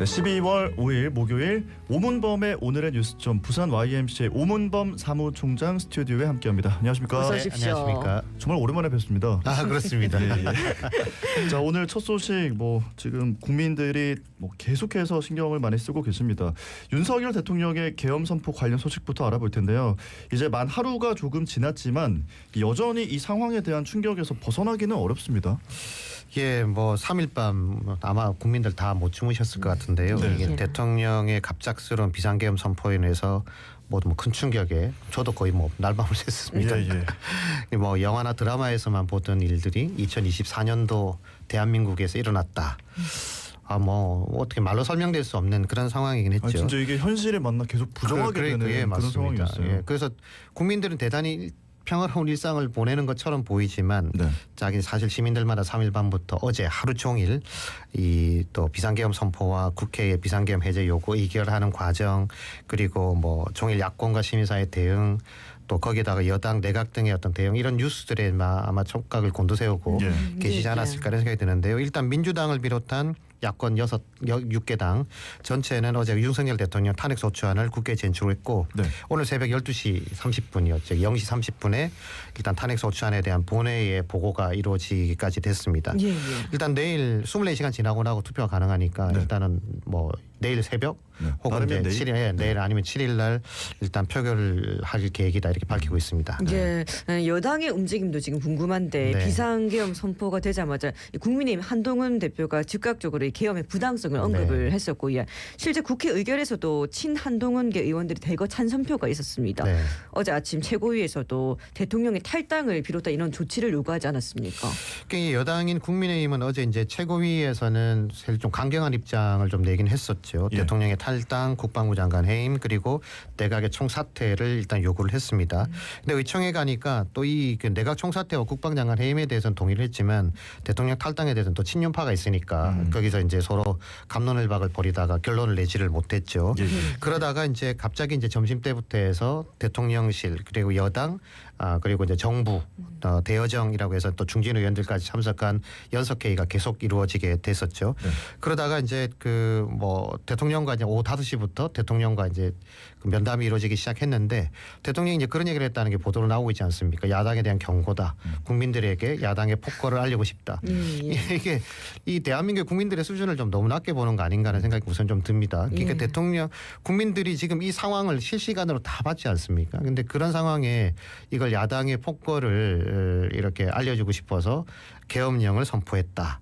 12월 5일 목요일 오문범의 오늘의 뉴스점 부산 YMCA 오문범 사무총장 스튜디오에 함께합니다. 안녕하십니까? 어서 오십시오. 안녕하십니까? 정말 오랜만에 뵙습니다. 아 그렇습니다. 자, 오늘 첫 소식 지금 국민들이 계속해서 신경을 많이 쓰고 계십니다. 윤석열 대통령의 계엄 선포 관련 소식부터 알아볼 텐데요. 이제 만 하루가 조금 지났지만 여전히 이 상황에 대한 충격에서 벗어나기는 어렵습니다. 예, 3일 밤 아마 국민들 다 못 주무셨을 것 같은데요. 네. 이게 대통령의 갑작스러운 비상계엄 선포에 인해서 큰 충격에 저도 거의 날밤을 샜습니다. 예. 영화나 드라마에서만 보던 일들이 2024년도 대한민국에서 일어났다. 어떻게 말로 설명될 수 없는 그런 상황이긴 했죠. 진짜 이게 현실에 맞나 계속 부정하게 되는 예, 그런 맞습니다. 상황이었어요. 예, 그래서 국민들은 대단히 평화로운 일상을 보내는 것처럼 보이지만 네. 자기 사실 시민들마다 3일 밤부터 어제 하루 종일 이 또 비상계엄 선포와 국회의 비상계엄 해제 요구 의결하는 과정 그리고 종일 야권과 시민사회 대응 또 거기다가 여당 내각 등의 어떤 대응 이런 뉴스들에 아마 촉각을 곤두세우고 계시지 않았을까 이런 생각이 드는데요. 일단 민주당을 비롯한 야권 6개 당 전체는 어제 윤석열 대통령 탄핵 소추안을 국회에 제출했고 네. 오늘 새벽 12시 30분이었죠. 0시 30분에 일단 탄핵 소추안에 대한 본회의의 보고가 이루어지기까지 됐습니다. 예. 일단 내일 24시간 지나고 나고 투표가 가능하니까 네. 일단은 내일 새벽 혹은 빠르면 이제 내일? 7일 내일 아니면 7일 날 일단 표결을 할 계획이다 이렇게 밝히고 있습니다. 예, 여당의 움직임도 지금 궁금한데 네. 비상계엄 선포가 되자마자 국민의힘 한동훈 대표가 즉각적으로 이 계엄의 부당성을 언급을 했었고, 실제 국회 의결에서도 친한동훈계 의원들이 대거 찬성표가 있었습니다. 네. 어제 아침 최고위에서도 대통령의 탈당을 비롯한 이런 조치를 요구하지 않았습니까? 이 여당인 국민의힘은 어제 이제 최고위에서는 사실 좀 강경한 입장을 좀 내긴 했었죠. 예. 대통령의 탈당, 국방부 장관 해임 그리고 내각의 총사퇴를 일단 요구를 했습니다. 근데 의총에 가니까 또 이 내각 총사퇴와 국방장관 해임에 대해서는 동의를 했지만 대통령 탈당에 대해서는 또 친윤파가 있으니까 거기서 이제 서로 갑론을박을 벌이다가 결론을 내지를 못했죠. 예. 그러다가 이제 갑자기 이제 점심 때부터 해서 대통령실 그리고 여당 그리고 이제 정부 대여정이라고 해서 또 중진 의원들까지 참석한 연석회의가 계속 이루어지게 됐었죠. 네. 그러다가 이제 대통령과 이제 오후 5시부터 대통령과 이제 그 면담이 이루어지기 시작했는데 대통령이 이제 그런 얘기를 했다는 게 보도로 나오고 있지 않습니까? 야당에 대한 경고다. 국민들에게 야당의 폭거를 알리고 싶다. 이게 이 대한민국 국민들의 수준을 좀 너무 낮게 보는 거 아닌가 하는 생각이 우선 좀 듭니다. 그러니까 국민들이 지금 이 상황을 실시간으로 다 봤지 않습니까? 근데 그런 상황에 이걸 야당의 폭거를 이렇게 알려주고 싶어서 계엄령을 선포했다.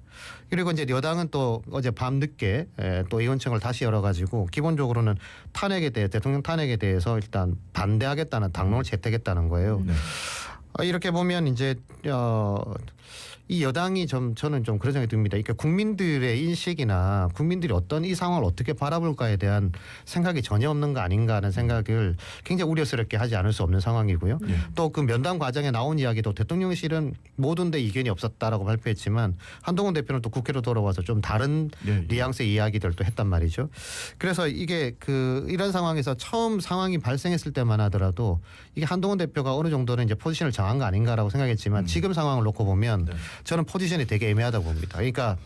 그리고 이제 여당은 또 어제 밤 늦게 또 의원총을 다시 열어가지고 기본적으로는 대통령 탄핵에 대해서 일단 반대하겠다는 당론을 채택했다는 거예요. 이렇게 보면 이제 이 여당이 저는 좀 그런 생각이 듭니다. 그러니까 국민들의 인식이나 국민들이 어떤 이 상황을 어떻게 바라볼까에 대한 생각이 전혀 없는 거 아닌가 하는 생각을 굉장히 우려스럽게 하지 않을 수 없는 상황이고요. 또 그 면담 과정에 나온 이야기도 대통령실은 모든 데 이견이 없었다라고 발표했지만 한동훈 대표는 또 국회로 돌아와서 좀 다른 뉘앙스의 이야기들도 했단 말이죠. 그래서 이게 이런 상황에서 처음 상황이 발생했을 때만 하더라도 이게 한동훈 대표가 어느 정도는 이제 포지션을 정한 거 아닌가라고 생각했지만 지금 상황을 놓고 보면 저는 포지션이 되게 애매하다고 봅니다. 그러니까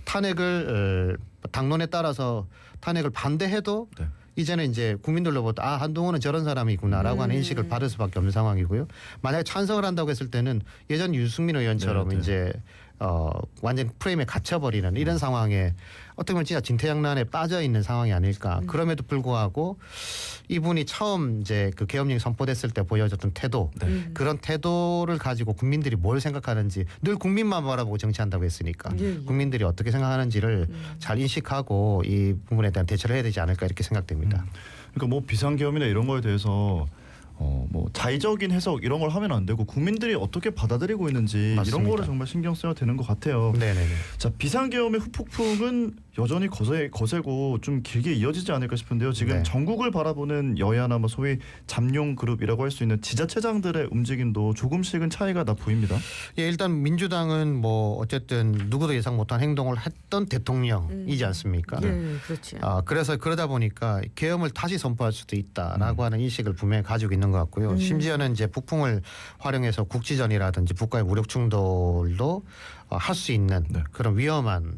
탄핵을 당론에 따라서 탄핵을 반대해도 이제는 이제 국민들로부터 한동훈은 저런 사람이구나라고 하는 인식을 받을 수밖에 없는 상황이고요. 만약에 찬성을 한다고 했을 때는 예전 유승민 의원처럼 이제 완전 프레임에 갇혀버리는 이런 상황에 어떻게 보면 진짜 진퇴양난에 빠져 있는 상황이 아닐까. 그럼에도 불구하고 이분이 처음 이제 그 계엄령이 선포됐을 때 보여줬던 태도, 그런 태도를 가지고 국민들이 뭘 생각하는지 늘 국민만 바라보고 정치한다고 했으니까 국민들이 어떻게 생각하는지를 잘 인식하고 이 부분에 대한 대처를 해야 되지 않을까 이렇게 생각됩니다. 그러니까 비상계엄이나 이런 거에 대해서 자의적인 해석 이런 걸 하면 안 되고 국민들이 어떻게 받아들이고 있는지 맞습니다. 이런 거를 정말 신경 써야 되는 것 같아요. 네네네. 자, 비상계엄의 후폭풍은 여전히 거세고 좀 길게 이어지지 않을까 싶은데요. 지금 전국을 바라보는 여야나 소위 잠룡 그룹이라고 할 수 있는 지자체장들의 움직임도 조금씩은 차이가 나 보입니다. 예, 일단 민주당은 어쨌든 누구도 예상 못한 행동을 했던 대통령이지 않습니까? 네, 그렇죠. 그래서 그러다 보니까 계엄을 다시 선포할 수도 있다라고 하는 인식을 분명히 가지고 있는 것 같고요. 심지어는 이제 북풍을 활용해서 국지전이라든지 북과의 무력 충돌도 할 수 있는 그런 위험한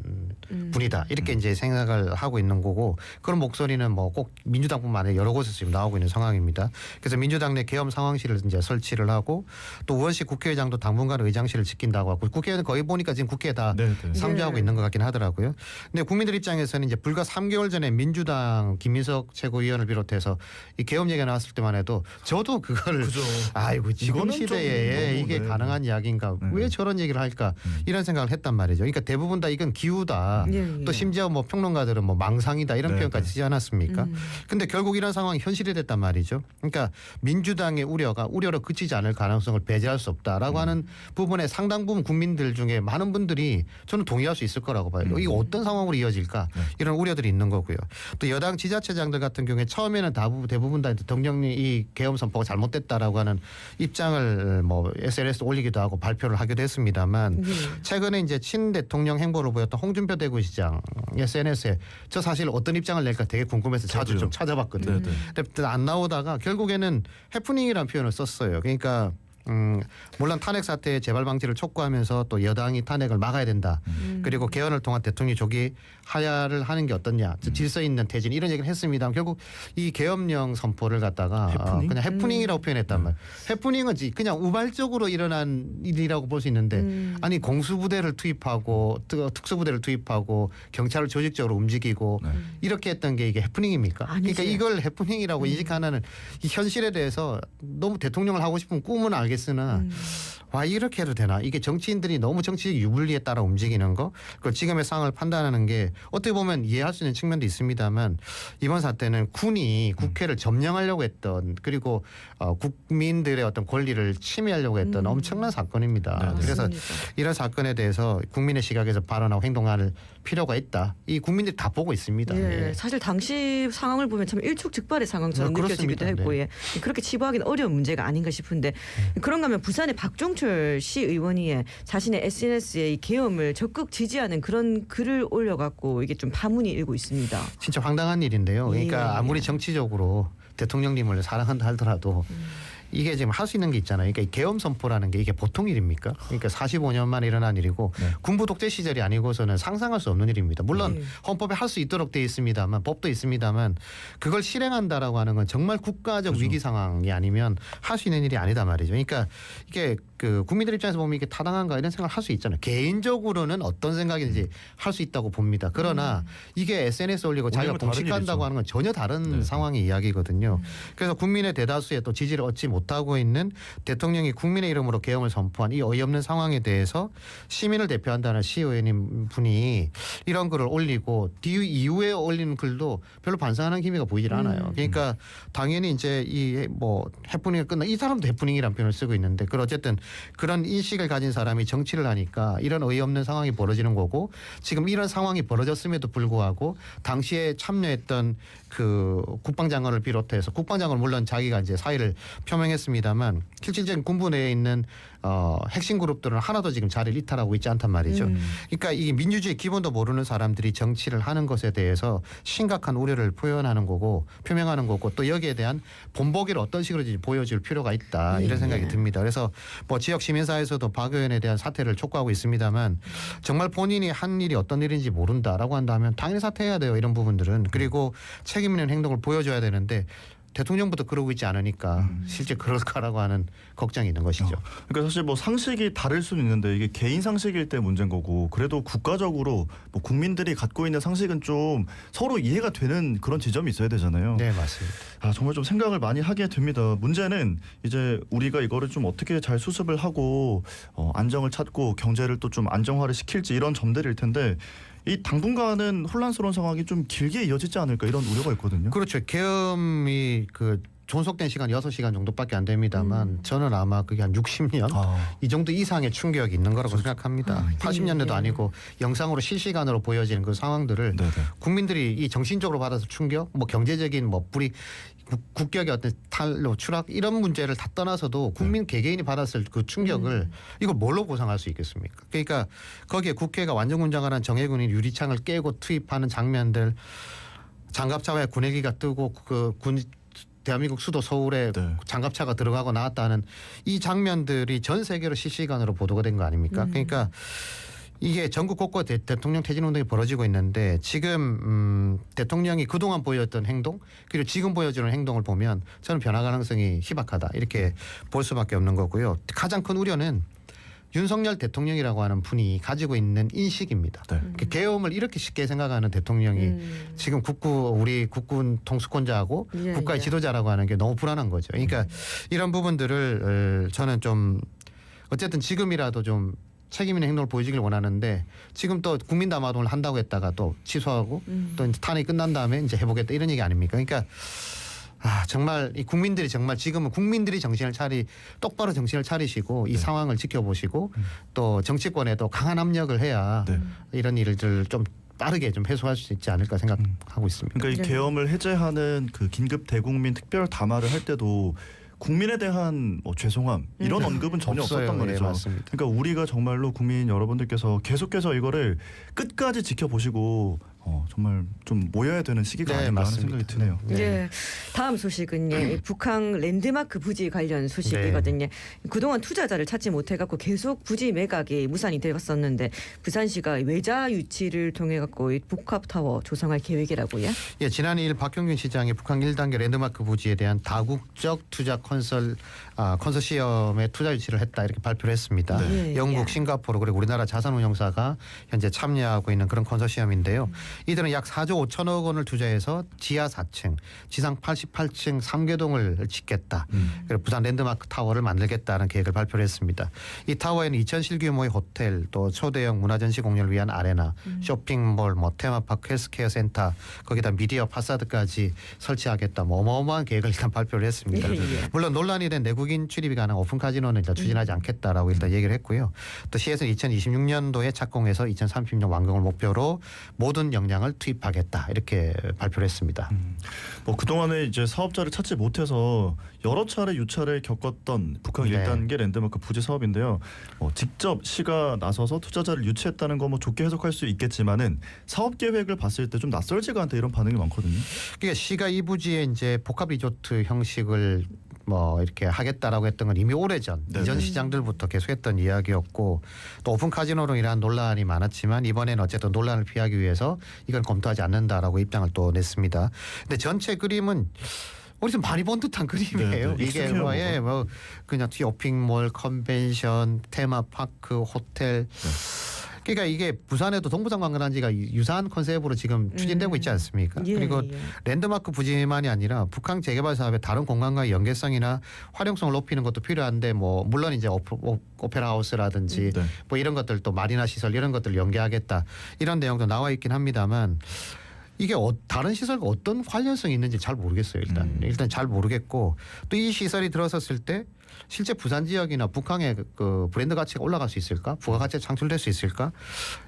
분이다. 이렇게 이렇게 이제 생각을 하고 있는 거고 그런 목소리는 뭐 꼭 민주당뿐만 아니라 여러 곳에서 지금 나오고 있는 상황입니다. 그래서 민주당 내 계엄 상황실을 이제 설치를 하고 또 우원식 국회의장도 당분간 의장실을 지킨다고 하고 국회의원 거의 보니까 지금 국회에 다 네, 네. 상주하고 네. 있는 것 같긴 하더라고요. 근데 국민들 입장에서는 이제 불과 3개월 전에 민주당 김민석 최고위원을 비롯해서 이 계엄 얘기가 나왔을 때만 해도 저도 그걸 그죠. 아이고 지금 이거는 좀 시대에 너무, 이게 네. 가능한 이야기인가 네. 왜 저런 얘기를 할까 이런 생각을 했단 말이죠. 그러니까 대부분 다 이건 기우다. 예, 예. 또 심지어 뭐 평론가들은 뭐 망상이다 이런 네, 표현까지 네. 쓰지 않았습니까? 근데 결국 이런 상황이 현실이 됐단 말이죠. 그러니까 민주당의 우려로 그치지 않을 가능성을 배제할 수 없다라고 하는 부분에 상당 부분 국민들 중에 많은 분들이 저는 동의할 수 있을 거라고 봐요. 이게 어떤 상황으로 이어질까 이런 우려들이 있는 거고요. 또 여당 지자체장들 같은 경우에 처음에는 대부분 다 대통령이 이 계엄 선포가 잘못됐다라고 하는 입장을 뭐 SNS에 올리기도 하고 발표를 하기도 했습니다만 최근에 이제 친 대통령 행보를 보였던 홍준표 대구시장 SNS에 저 사실 어떤 입장을 낼까 되게 궁금해서 자주 저도요. 좀 찾아봤거든요. 네, 네. 근데 안 나오다가 결국에는 해프닝이라는 표현을 썼어요. 그러니까 물론 탄핵 사태의 재발 방지를 촉구하면서 또 여당이 탄핵을 막아야 된다. 그리고 개헌을 통한 대통령이 조기 하야를 하는 게 어떻냐. 질서 있는 퇴진 이런 얘기를 했습니다. 결국 이 계엄령 선포를 갖다가 해프닝? 그냥 해프닝이라고 표현했단 말이에요. 해프닝은 그냥 우발적으로 일어난 일이라고 볼 수 있는데 아니 공수부대를 투입하고 특수부대를 투입하고 경찰을 조직적으로 움직이고 네. 이렇게 했던 게 이게 해프닝입니까? 아니지. 그러니까 이걸 해프닝이라고 인식하는 이 현실에 대해서 너무 대통령을 하고 싶은 꿈은 알겠으나 와 이렇게 해도 되나? 이게 정치인들이 너무 정치적 유불리에 따라 움직이는 거 그리고 지금의 상황을 판단하는 게 어떻게 보면 이해할 수 있는 측면도 있습니다만 이번 사태는 군이 국회를 점령하려고 했던 그리고 국민들의 어떤 권리를 침해하려고 했던 엄청난 사건입니다. 네, 네. 그래서 맞습니다. 이런 사건에 대해서 국민의 시각에서 발언하고 행동할 필요가 있다. 이 국민들이 다 보고 있습니다. 예, 예. 사실 당시 상황을 보면 참 일촉즉발의 상황처럼 네, 느껴지기도 그렇습니다. 했고 네. 예. 그렇게 치부하기는 어려운 문제가 아닌가 싶은데 그런가 하면 부산의 박종철 시의원이 자신의 SNS에 이 계엄을 적극 지지하는 그런 글을 올려갖고 이게 좀 파문이 일고 있습니다. 진짜 황당한 일인데요. 그러니까 예. 아무리 정치적으로 대통령님을 사랑한다 하더라도 이게 지금 할 수 있는 게 있잖아요. 그러니까 이 계엄 선포라는 게 이게 보통 일입니까? 그러니까 45년 만에 일어난 일이고 군부 독재 시절이 아니고서는 상상할 수 없는 일입니다. 물론 네. 헌법에 할 수 있도록 돼 있습니다만 법도 있습니다만 그걸 실행한다라고 하는 건 정말 국가적 위기 상황이 아니면 할 수 있는 일이 아니다 말이죠. 그러니까 이게 그 국민들 입장에서 보면 이게 타당한가 이런 생각을 할 수 있잖아요. 개인적으로는 어떤 생각인지 할 수 있다고 봅니다. 그러나 이게 SNS 올리고 자기가 올리면 다른 공식한다고 일이죠. 하는 건 전혀 다른 네. 상황의 이야기거든요. 그래서 국민의 대다수의 또 지지를 얻지 못하고 있는 대통령이 국민의 이름으로 계엄을 선포한 이 어이없는 상황에 대해서 시민을 대표한다는 시의원님 분이 이런 글을 올리고 이후에 올리는 글도 별로 반성하는 기미가 보이질 않아요. 그러니까 당연히 이제 이 뭐 해프닝이 끝나 이 사람도 해프닝이라는 표현을 쓰고 있는데 그 어쨌든 그런 인식을 가진 사람이 정치를 하니까 이런 어이없는 상황이 벌어지는 거고 지금 이런 상황이 벌어졌음에도 불구하고 당시에 참여했던 그 국방장관을 비롯해서 국방장관은 물론 자기가 이제 사의를 표명했습니다만 실질적인 군부 내에 있는 핵심 그룹들은 하나도 지금 자리를 이탈하고 있지 않단 말이죠. 그러니까 이 민주주의 기본도 모르는 사람들이 정치를 하는 것에 대해서 심각한 우려를 표명하는 거고 또 여기에 대한 본보기를 어떤 식으로 보여줄 필요가 있다 이런 생각이 듭니다. 그래서 뭐 지역 시민사회에서도 박 의원에 대한 사퇴를 촉구하고 있습니다만 정말 본인이 한 일이 어떤 일인지 모른다라고 한다면 당연히 사퇴해야 돼요. 이런 부분들은. 그리고 책임 있는 행동을 보여줘야 되는데 대통령부터 그러고 있지 않으니까 실제 그럴까라고 하는 걱정이 있는 것이죠. 그러니까 사실 뭐 상식이 다를 수는 있는데 이게 개인 상식일 때 문제인 거고 그래도 국가적으로 뭐 국민들이 갖고 있는 상식은 좀 서로 이해가 되는 그런 지점이 있어야 되잖아요. 네, 맞습니다. 아, 정말 좀 생각을 많이 하게 됩니다. 문제는 이제 우리가 이거를 좀 어떻게 잘 수습을 하고 안정을 찾고 경제를 또 좀 안정화를 시킬지 이런 점들일 텐데 이 당분간은 혼란스러운 상황이 좀 길게 이어지지 않을까 이런 우려가 있거든요. 그렇죠. 계엄이 그 존속된 시간 6시간 정도밖에 안 됩니다만 저는 아마 그게 한 60년 이 정도 이상의 충격이 있는 거라고 생각합니다. 80년대도 아니고 영상으로 실시간으로 보여지는 그 상황들을 네네. 국민들이 이 정신적으로 받아서 충격, 뭐 경제적인 뭐 불이 국격의 어떤 탈로 추락 이런 문제를 다 떠나서도 국민 개개인이 받았을 그 충격을 이걸 뭘로 보상할 수 있겠습니까? 그러니까 거기에 국회가 완전군장을 한 정예군이 유리창을 깨고 투입하는 장면들, 장갑차에 군헬기가 뜨고 대한민국 수도 서울에 네. 장갑차가 들어가고 나왔다는 이 장면들이 전 세계로 실시간으로 보도가 된 거 아닙니까? 그러니까 이게 전국 곳곳 대통령 퇴진 운동이 벌어지고 있는데 지금 대통령이 그동안 보였던 행동 그리고 지금 보여주는 행동을 보면 저는 변화 가능성이 희박하다 이렇게 볼 수밖에 없는 거고요. 가장 큰 우려는 윤석열 대통령이라고 하는 분이 가지고 있는 인식입니다. 네. 그 계엄을 이렇게 쉽게 생각하는 대통령이 지금 우리 국군 통수권자하고 예, 국가의 예. 지도자라고 하는 게 너무 불안한 거죠. 그러니까 이런 부분들을 저는 좀 어쨌든 지금이라도 좀 책임 있는 행동을 보여주길 원하는데 지금 또 국민 담화동을 한다고 했다가 또 취소하고 또 이제 탄핵이 끝난 다음에 이제 해보겠다 이런 얘기 아닙니까? 그러니까 정말 이 국민들이 정말 지금은 국민들이 똑바로 정신을 차리시고 이 상황을 지켜보시고 또 정치권에도 강한 압력을 해야 네. 이런 일들을 좀 빠르게 좀 해소할 수 있지 않을까 생각하고 있습니다. 그러니까 이 네. 계엄을 해제하는 그 긴급 대국민 특별 담화를 할 때도 국민에 대한 뭐 죄송함 이런 언급은 전혀 없어요. 없었단 말이죠. 예, 맞습니다. 그러니까 우리가 정말로 국민 여러분들께서 계속해서 이거를 끝까지 지켜보시고 정말 좀 모여야 되는 시기가 네, 아닌가 하는 맞습니다. 생각이 드네요. 네. 예. 다음 소식은요. 이 북한 랜드마크 부지 관련 소식이거든요. 그동안 투자자를 찾지 못해 갖고 계속 부지 매각이 무산이 되었었는데 부산시가 외자 유치를 통해 갖고 이 복합타워 조성할 계획이라고요. 예, 지난 2일 박경균 시장이 북한 1단계 랜드마크 부지에 대한 다국적 투자 컨소시엄에 투자 유치를 했다 이렇게 발표를 했습니다. 네. 예, 영국, 예. 싱가포르 그리고 우리나라 자산운용사가 현재 참여하고 있는 그런 컨소시엄인데요. 이들은 약 4조 5천억 원을 투자해서 지하 4층, 지상 88층 3개동을 짓겠다. 그리고 부산 랜드마크 타워를 만들겠다는 계획을 발표를 했습니다. 이 타워에는 2,000실 규모의 호텔, 또 초대형 문화전시 공연을 위한 아레나, 쇼핑몰, 뭐 테마파크, 헬스케어 센터, 거기다 미디어 파사드까지 설치하겠다. 뭐 어마어마한 계획을 일단 발표를 했습니다. 예, 예. 물론 논란이 된 내국인 출입이 가능한 오픈 카지노는 일단 추진하지 않겠다라고 일단 얘기를 했고요. 또 시에서 2026년도에 착공해서 2030년 완공을 목표로 모든 역량을 투입하겠다 이렇게 발표를 했습니다. 뭐 그동안에 이제 사업자를 찾지 못해서 여러 차례 유찰을 겪었던 북한 네. 1단계 랜드마크 부지 사업인데요. 직접 시가 나서서 투자자를 유치했다는 거 뭐 좋게 해석할 수 있겠지만은 사업 계획을 봤을 때 좀 낯설지가 않다 이런 반응이 많거든요. 그러니까 시가 이 부지에 이제 복합 리조트 형식을 뭐 이렇게 하겠다라고 했던 건 이미 오래전 네. 이전 시장들부터 계속했던 이야기였고 또 오픈 카지노로 이러한 논란이 많았지만 이번에는 어쨌든 논란을 피하기 위해서 이건 검토하지 않는다라고 입장을 또 냈습니다. 근데 전체 그림은 어디서 많이 본 듯한 그림이에요. 네, 네. 이게 익숙해요, 뭐 그냥 쇼핑몰, 컨벤션, 테마파크, 호텔. 그러니까 이게 부산에도 동부산 관광단지가 유사한 컨셉으로 지금 추진되고 있지 않습니까? 예, 그리고 예. 랜드마크 부지만이 아니라 북한 재개발 사업의 다른 공간과의 연계성이나 활용성을 높이는 것도 필요한데 뭐 물론 이제 오페라 하우스라든지 네. 뭐 이런 것들 또 마리나 시설 이런 것들을 연계하겠다 이런 내용도 나와 있긴 합니다만 이게 다른 시설과 어떤 관련성이 있는지 잘 모르겠어요. 일단 잘 모르겠고 또 이 시설이 들어섰을 때 실제 부산 지역이나 북한의 그 브랜드 가치가 올라갈 수 있을까? 부가가치가 창출될 수 있을까?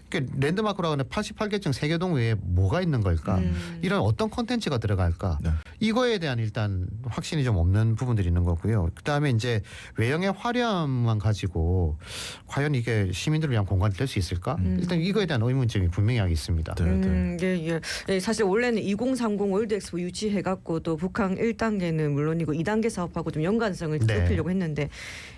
그러니까 랜드마크라고 하는 88개층 세계동 외에 뭐가 있는 걸까? 이런 어떤 콘텐츠가 들어갈까? 네. 이거에 대한 일단 확신이 좀 없는 부분들이 있는 거고요. 그다음에 이제 외형의 화려함만 가지고 과연 이게 시민들을 위한 공간이 될 수 있을까? 일단 이거에 대한 의문점이 분명히 있습니다. 네. 예. 예, 사실 원래는 2030 월드엑스포 유치해갖고 또 북한 1단계는 물론이고 2단계 사업하고 좀 연관성을 네. 높이려고 했는데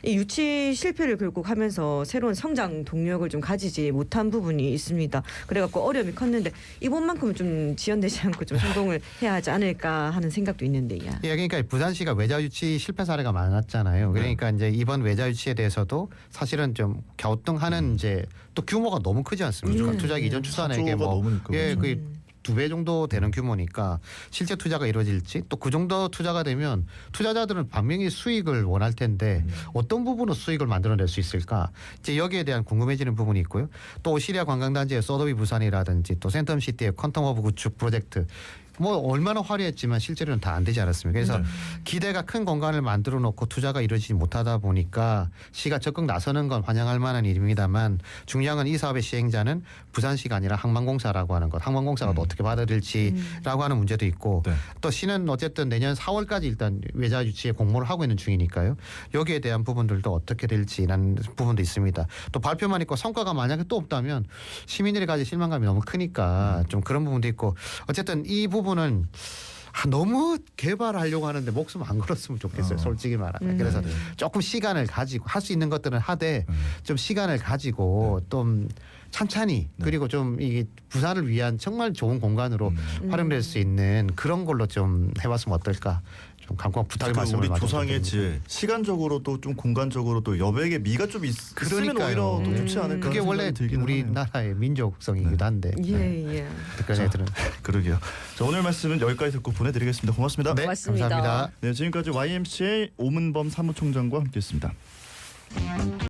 이 유치 실패를 결국 하면서 새로운 성장 동력을 좀 가지지 못한 부분이 있습니다. 그래갖고 어려움이 컸는데 이번만큼은 좀 지연되지 않고 좀 성공을 해야 하지 않을까 하는 생각도 있는데요. 예, 그러니까 부산시가 외자 유치 실패 사례가 많았잖아요. 그러니까 이제 이번 외자 유치에 대해서도 사실은 좀 갸우뚱하는 이제 또 규모가 너무 크지 않습니까? 투자 이전 추산액에 4조가 뭐 넘으니까 예, 그렇죠. 그 2배 정도 되는 규모니까 실제 투자가 이루어질지 또 그 정도 투자가 되면 투자자들은 분명히 수익을 원할 텐데 어떤 부분으로 수익을 만들어낼 수 있을까? 이제 여기에 대한 궁금해지는 부분이 있고요. 또 오시리아 관광단지의 소더비 부산이라든지 또 센텀시티의 퀀텀허브 구축 프로젝트 뭐 얼마나 화려했지만 실제로는 다 안 되지 않았습니까? 그래서 기대가 큰 공간을 만들어 놓고 투자가 이루어지지 못하다 보니까 시가 적극 나서는 건 환영할 만한 일입니다만 중요한 건 이 사업의 시행자는 부산시가 아니라 항만공사라고 하는 것. 항만공사가 또 어떻게 받아들일지라고 하는 문제도 있고 네. 또 시는 어쨌든 내년 4월까지 일단 외자 유치에 공모를 하고 있는 중이니까요. 여기에 대한 부분들도 어떻게 될지라는 부분도 있습니다. 또 발표만 있고 성과가 만약에 또 없다면 시민들이 가질 실망감이 너무 크니까 좀 그런 부분도 있고 어쨌든 이 부분은 너무 개발하려고 하는데 목숨 안 걸었으면 좋겠어요. 솔직히 말하면. 그래서 조금 시간을 가지고 할 수 있는 것들은 하되 좀 시간을 가지고 좀 찬찬히 그리고 좀 이 부산을 위한 정말 좋은 공간으로 활용될 수 있는 그런 걸로 좀 해봤으면 어떨까 좀 간곡한 부탁을 그 말씀을 우리 조상의 드립니다. 지혜 시간적으로도 좀 공간적으로도 여백의 미가 좀 있으면 그러니까요. 오히려 더 좋지 않을까 그게 하는 원래 생각이 들기는 하네요. 우리나라의 민족성이기도 한데 예. 그런 애들은 그러게요. 자, 오늘 말씀은 여기까지 듣고 보내드리겠습니다. 고맙습니다. 네, 고맙습니다. 감사합니다. 네, 지금까지 YMCA 오문범 사무총장과 함께했습니다.